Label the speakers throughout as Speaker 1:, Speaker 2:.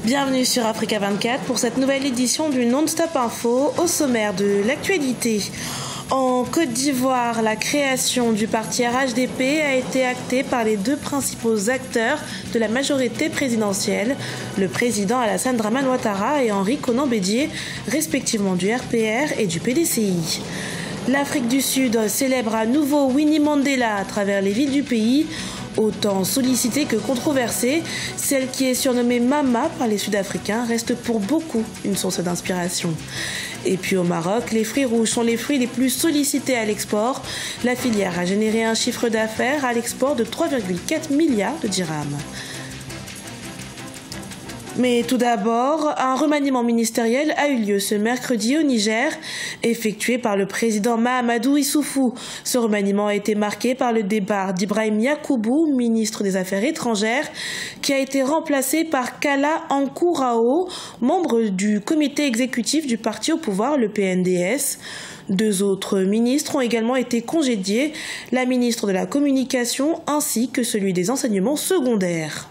Speaker 1: Bienvenue sur Africa 24 pour cette nouvelle édition du Non-Stop Info. Au sommaire de l'actualité. En Côte d'Ivoire, la création du parti RHDP a été actée par les deux principaux acteurs de la majorité présidentielle, le président Alassane Dramane Ouattara et Henri Konan Bédié, respectivement du RPR et du PDCI. L'Afrique du Sud célèbre à nouveau Winnie Mandela à travers les villes du pays. Autant sollicitée que controversée, celle qui est surnommée Mama par les Sud-Africains reste pour beaucoup une source d'inspiration. Et puis au Maroc, les fruits rouges sont les fruits les plus sollicités à l'export. La filière a généré un chiffre d'affaires à l'export de 3,4 milliards de dirhams. Mais tout d'abord, un remaniement ministériel a eu lieu ce mercredi au Niger, effectué par le président Mahamadou Issoufou. Ce remaniement a été marqué par le départ d'Ibrahim Yacoubou, ministre des Affaires étrangères, qui a été remplacé par Kala Ankourao, membre du comité exécutif du parti au pouvoir, le PNDS. Deux autres ministres ont également été congédiés, la ministre de la Communication ainsi que celui des Enseignements secondaires.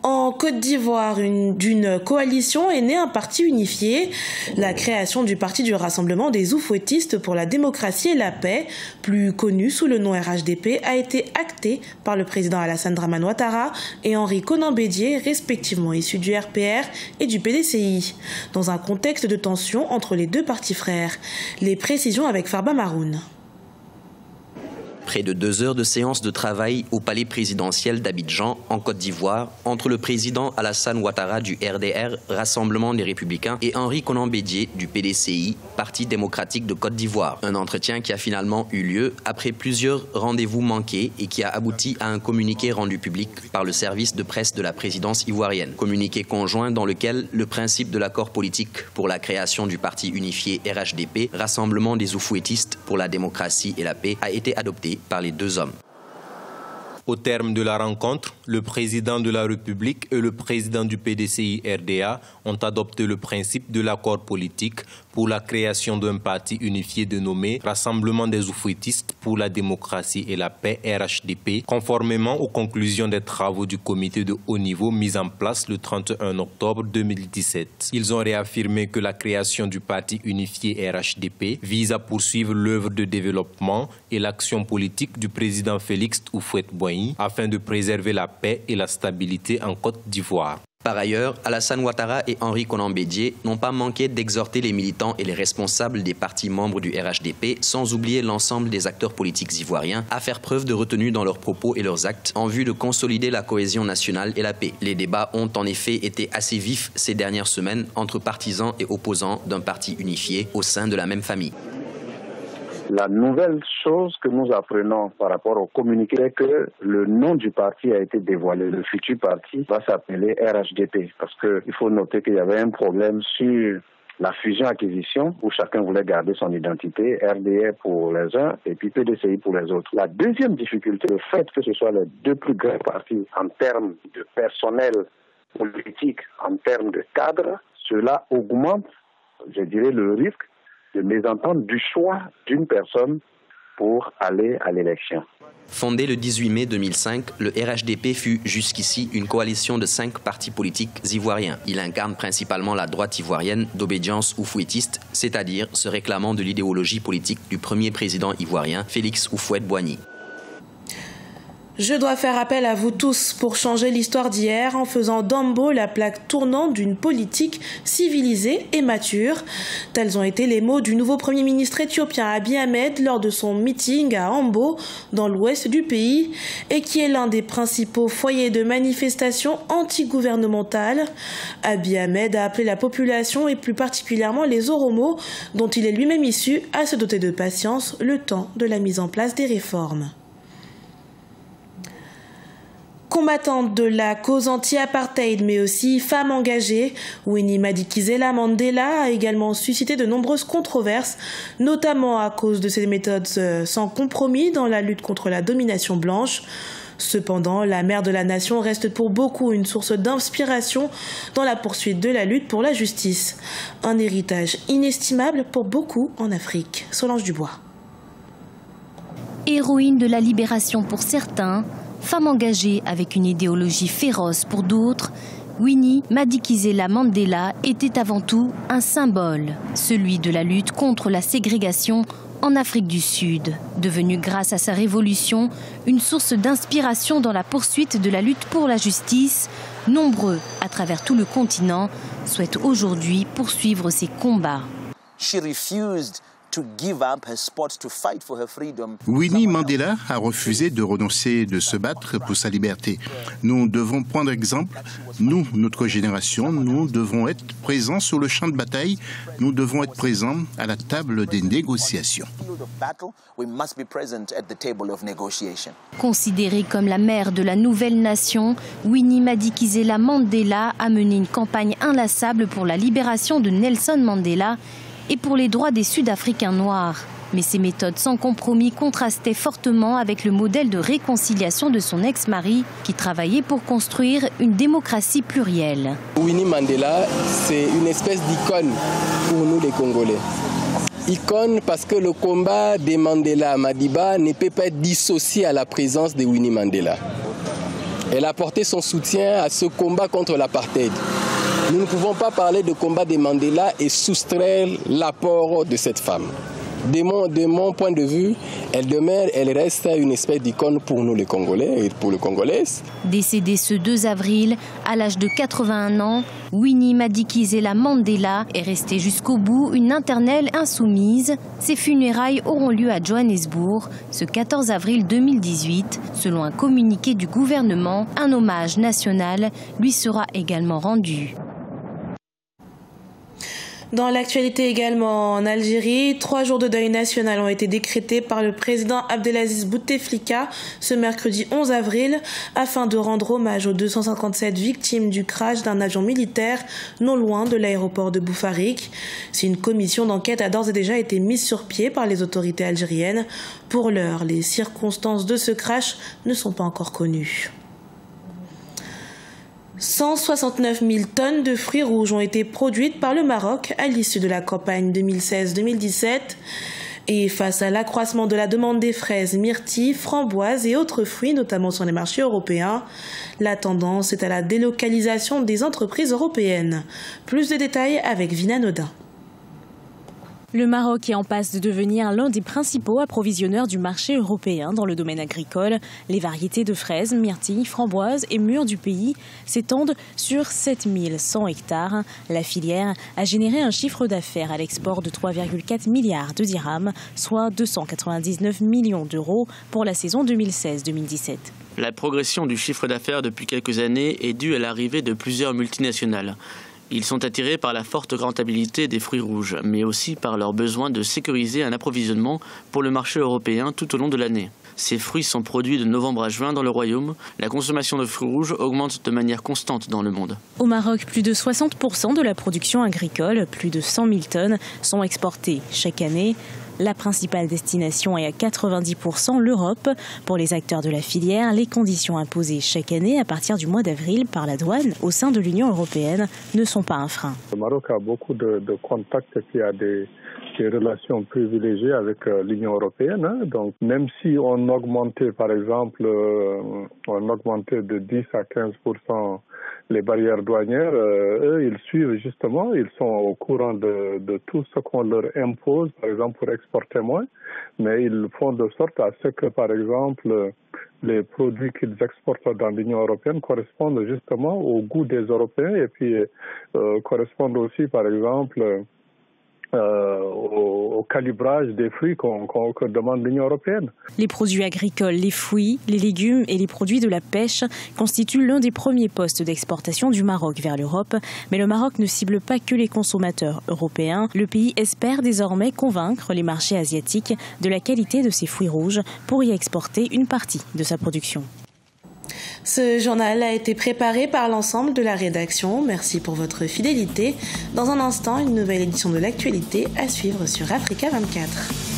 Speaker 1: En Côte d'Ivoire, d'une coalition est né un parti unifié. La création du parti du Rassemblement des Oufouettistes pour la démocratie et la paix, plus connu sous le nom RHDP, a été actée par le président Alassane Dramane Ouattara et Henri Konan Bédié, respectivement issus du RPR et du PDCI, dans un contexte de tension entre les deux partis frères. Les précisions avec Farba Maroun.
Speaker 2: Près de 2 heures de séance de travail au palais présidentiel d'Abidjan, en Côte d'Ivoire, entre le président Alassane Ouattara du RDR, Rassemblement des Républicains, et Henri Konan Bédié du PDCI, Parti démocratique de Côte d'Ivoire. Un entretien qui a finalement eu lieu après plusieurs rendez-vous manqués et qui a abouti à un communiqué rendu public par le service de presse de la présidence ivoirienne. Communiqué conjoint dans lequel le principe de l'accord politique pour la création du parti unifié RHDP, Rassemblement des Oufouettistes pour la démocratie et la paix, a été adopté par les deux hommes.
Speaker 3: Au terme de la rencontre, le président de la République et le président du PDCI-RDA ont adopté le principe de l'accord politique pour la création d'un parti unifié dénommé Rassemblement des Oufouettistes pour la démocratie et la paix RHDP, conformément aux conclusions des travaux du comité de haut niveau mis en place le 31 octobre 2017. Ils ont réaffirmé que la création du parti unifié RHDP vise à poursuivre l'œuvre de développement et l'action politique du président Félix Houphouët-Boigny afin de préserver la paix et la stabilité en Côte d'Ivoire.
Speaker 2: Par ailleurs, Alassane Ouattara et Henri Konan Bédié n'ont pas manqué d'exhorter les militants et les responsables des partis membres du RHDP, sans oublier l'ensemble des acteurs politiques ivoiriens, à faire preuve de retenue dans leurs propos et leurs actes en vue de consolider la cohésion nationale et la paix. Les débats ont en effet été assez vifs ces dernières semaines entre partisans et opposants d'un parti unifié au sein de la même famille.
Speaker 4: La nouvelle chose que nous apprenons par rapport au communiqué est que le nom du parti a été dévoilé. Le futur parti va s'appeler RHDP parce qu'il faut noter qu'il y avait un problème sur la fusion-acquisition où chacun voulait garder son identité, RDR pour les uns et puis PDCI pour les autres. La deuxième difficulté, le fait que ce soit les deux plus grands partis en termes de personnel politique, en termes de cadre, cela augmente, je dirais, le risque de mésentente du choix d'une personne pour aller à l'élection.
Speaker 2: Fondé le 18 mai 2005, le RHDP fut jusqu'ici une coalition de 5 partis politiques ivoiriens. Il incarne principalement la droite ivoirienne d'obédience oufouettiste, c'est-à-dire se réclamant de l'idéologie politique du premier président ivoirien, Félix Houphouët-Boigny.
Speaker 1: Je dois faire appel à vous tous pour changer l'histoire d'hier en faisant d'Ambo la plaque tournante d'une politique civilisée et mature. Tels ont été les mots du nouveau Premier ministre éthiopien Abiy Ahmed lors de son meeting à Ambo, dans l'ouest du pays, et qui est l'un des principaux foyers de manifestations antigouvernementales. Abiy Ahmed a appelé la population, et plus particulièrement les Oromos, dont il est lui-même issu, à se doter de patience le temps de la mise en place des réformes. Combattante de la cause anti-apartheid, mais aussi femme engagée, Winnie Madikizela Mandela a également suscité de nombreuses controverses, notamment à cause de ses méthodes sans compromis dans la lutte contre la domination blanche. Cependant, la mère de la nation reste pour beaucoup une source d'inspiration dans la poursuite de la lutte pour la justice. Un héritage inestimable pour beaucoup en Afrique. Solange Dubois.
Speaker 5: Héroïne de la libération pour certains, femme engagée avec une idéologie féroce pour d'autres, Winnie Madikizela Mandela était avant tout un symbole, celui de la lutte contre la ségrégation en Afrique du Sud, devenue grâce à sa révolution une source d'inspiration dans la poursuite de la lutte pour la justice. Nombreux à travers tout le continent souhaitent aujourd'hui poursuivre ses combats.
Speaker 6: Winnie Mandela a refusé de renoncer de se battre pour sa liberté. Nous devons prendre exemple. Nous, notre génération, nous devons être présents sur le champ de bataille. Nous devons être présents à la table des négociations.
Speaker 5: Considérée comme la mère de la nouvelle nation, Winnie Madikizela Mandela a mené une campagne inlassable pour la libération de Nelson Mandela et pour les droits des Sud-Africains noirs. Mais ces méthodes sans compromis contrastaient fortement avec le modèle de réconciliation de son ex-mari qui travaillait pour construire une démocratie plurielle.
Speaker 7: Winnie Mandela, c'est une espèce d'icône pour nous les Congolais. Icône parce que le combat de Mandela Madiba ne peut pas être dissocié à la présence de Winnie Mandela. Elle a apporté son soutien à ce combat contre l'apartheid. Nous ne pouvons pas parler de combat de Mandela et soustraire l'apport de cette femme. De mon point de vue, elle reste une espèce d'icône pour nous les Congolais et pour les Congolaises.
Speaker 5: Décédée ce 2 avril, à l'âge de 81 ans, Winnie Madikizela Mandela est restée jusqu'au bout une internelle insoumise. Ses funérailles auront lieu à Johannesburg ce 14 avril 2018. Selon un communiqué du gouvernement, un hommage national lui sera également rendu.
Speaker 1: Dans l'actualité également, en Algérie, 3 jours de deuil national ont été décrétés par le président Abdelaziz Bouteflika ce mercredi 11 avril afin de rendre hommage aux 257 victimes du crash d'un avion militaire non loin de l'aéroport de Boufarik. Si une commission d'enquête a d'ores et déjà été mise sur pied par les autorités algériennes, pour l'heure, les circonstances de ce crash ne sont pas encore connues. 169 000 tonnes de fruits rouges ont été produites par le Maroc à l'issue de la campagne 2016-2017. Et face à l'accroissement de la demande des fraises, myrtilles, framboises et autres fruits, notamment sur les marchés européens, la tendance est à la délocalisation des entreprises européennes. Plus de détails avec Vina Nodin.
Speaker 8: Le Maroc est en passe de devenir l'un des principaux approvisionneurs du marché européen dans le domaine agricole. Les variétés de fraises, myrtilles, framboises et mûres du pays s'étendent sur 7100 hectares. La filière a généré un chiffre d'affaires à l'export de 3,4 milliards de dirhams, soit 299 millions d'euros pour la saison 2016-2017.
Speaker 9: La progression du chiffre d'affaires depuis quelques années est due à l'arrivée de plusieurs multinationales. Ils sont attirés par la forte rentabilité des fruits rouges, mais aussi par leur besoin de sécuriser un approvisionnement pour le marché européen tout au long de l'année. Ces fruits sont produits de novembre à juin dans le royaume. La consommation de fruits rouges augmente de manière constante dans le monde.
Speaker 8: Au Maroc, plus de 60% de la production agricole, plus de 100 000 tonnes, sont exportées chaque année. La principale destination est à 90% l'Europe. Pour les acteurs de la filière, les conditions imposées chaque année à partir du mois d'avril par la douane au sein de l'Union européenne ne sont pas un frein.
Speaker 10: Le Maroc a beaucoup de contacts et puis a des relations privilégiées avec l'Union européenne. Donc même si on augmentait par exemple de 10 à 15% les barrières douanières, eux, ils suivent justement, ils sont au courant de tout ce qu'on leur impose, par exemple pour exporter moins, mais ils font de sorte à ce que, par exemple, les produits qu'ils exportent dans l'Union européenne correspondent justement au goût des Européens et puis correspondent aussi, par exemple, au calibrage des fruits que demande l'Union européenne.
Speaker 8: Les produits agricoles, les fruits, les légumes et les produits de la pêche constituent l'un des premiers postes d'exportation du Maroc vers l'Europe. Mais le Maroc ne cible pas que les consommateurs européens. Le pays espère désormais convaincre les marchés asiatiques de la qualité de ses fruits rouges pour y exporter une partie de sa production.
Speaker 1: Ce journal a été préparé par l'ensemble de la rédaction. Merci pour votre fidélité. Dans un instant, une nouvelle édition de l'actualité à suivre sur Africa 24.